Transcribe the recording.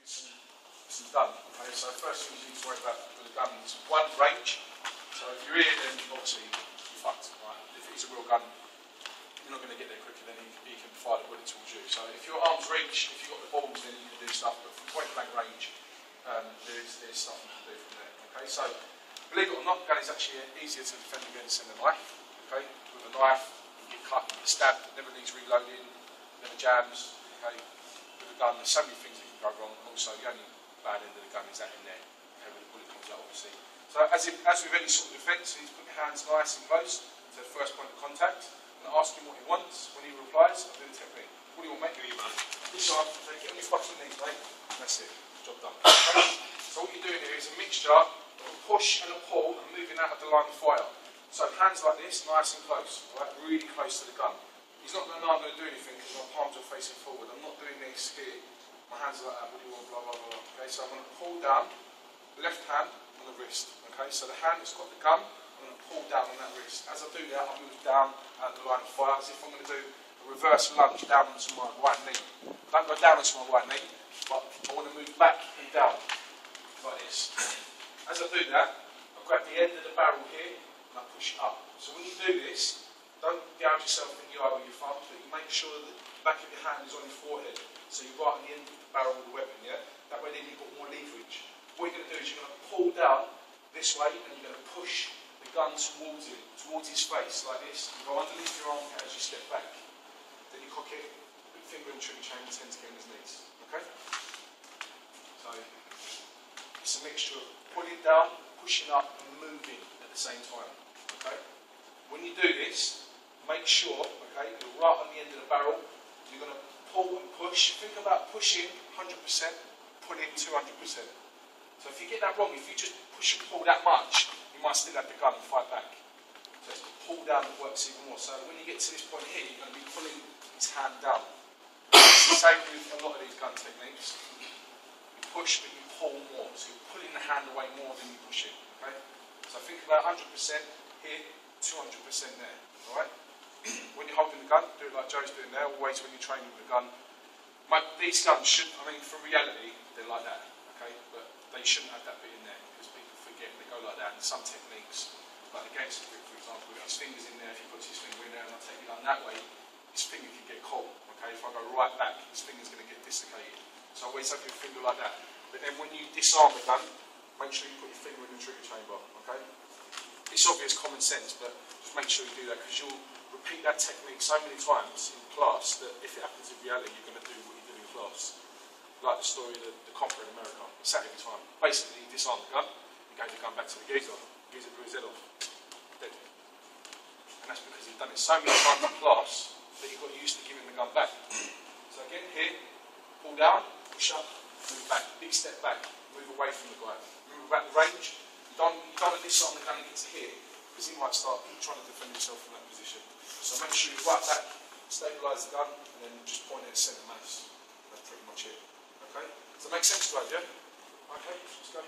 this is done. Okay, so first thing you need to worry about with a gun is one, range. So if you're here, then obviously you're fucked. Right? If it's a real gun, you're not going to get there quicker than he can fire the bullet towards you. So if your arm's reach, if you've got the balls, then you can do stuff. But from point blank range, there's stuff you can do from there. Okay, so believe it or not, the gun is actually easier to defend against than a knife. Okay, with a knife, you get cut, you get stabbed, never needs reloading, never jams. Okay, with a gun, there's so many things that can go wrong. And also, the only bad end of the gun is that in there. Okay, when the bullet comes out, obviously. So as with any sort of defence, you need to put your hands nice and close to the first point of contact. And ask him what he wants. When he replies, I'll do the technique. What do you want, mate? This side, take it on your fucking knees, mate. And that's it. Job done. Okay? So what you're doing here is a mixture of a push and a pull and moving out of the line of fire. So hands like this, nice and close, right? Really close to the gun. He's not going to know I'm going to do anything because my palms are facing forward. I'm not doing this here. My hands are like that. What do you want? Blah, blah, blah. Okay, so I'm going to pull down, left hand on the wrist. Okay, so the hand that's got the gun, I'm going to pull down on that wrist. As I do that, I move down out of the line of fire as if I'm going to do a reverse lunge down onto my right knee. Don't go down onto my right knee, but I want to move back and down like this. As I do that, I grab the end of the barrel here and I push up. So when you do this, don't gouge yourself in the eye with your thumb, but you make sure that the back of your hand is on your forehead. So you're right on the end of the barrel of the weapon, yeah? That way then you've got more leverage. What you're going to do is you're going to pull down this way and you're going to push the gun towards him, towards his face, like this. You go underneath your armpit as you step back. Then you cock it, put your finger in the trigger chain and tend to get on his knees. Okay? So it's a mixture of pulling down, pushing up and moving at the same time. Okay? When you do this, make sure, okay, you're right on the end of the barrel. You're going to pull and push. Think about pushing 100%, pulling 200%. So if you get that wrong, if you just push and pull that much, you might still have the gun and fight back. So it's the pull down that works even more. So when you get to this point here, you're going to be pulling his hand down. It's the same with a lot of these gun techniques. You push, but you pull more. So you're pulling the hand away more than you push it. Okay? So think about 100% here, 200% there. Alright? When you're holding the gun, do it like Joe's doing now, always when you're training with the gun. These guns should, I mean, for reality, they're like that. Okay? But they shouldn't have that bit in there because people forget they go like that. And some techniques, like the gangster grip, for example, with his fingers in there, if he puts his finger in there and I take it down that way, his finger can get caught. Okay, if I go right back, his finger's going to get dislocated. So always have your finger like that. But then when you disarm the gun, make sure you put your finger in the trigger chamber. Okay, it's obvious common sense, but just make sure you do that because you'll repeat that technique so many times in class that if it happens in reality, you're going to do what you do in class. Like the story of the conqueror in America. He sat every time. Basically, he disarmed the gun, he gave the gun back to the geezer. The geezer blew his head off. Dead. And that's because he'd done it so many times in class that he got used to giving the gun back. So again, here, pull down, push up, move back, big step back, move away from the guy. Move back the range. You don't let this on the gun and get to here, because he might start trying to defend himself from that position. So make sure you right back, stabilise the gun, and then just point it at centre mass. That's pretty much it. Okay? Does that make sense, guys, yeah? Okay, let's go.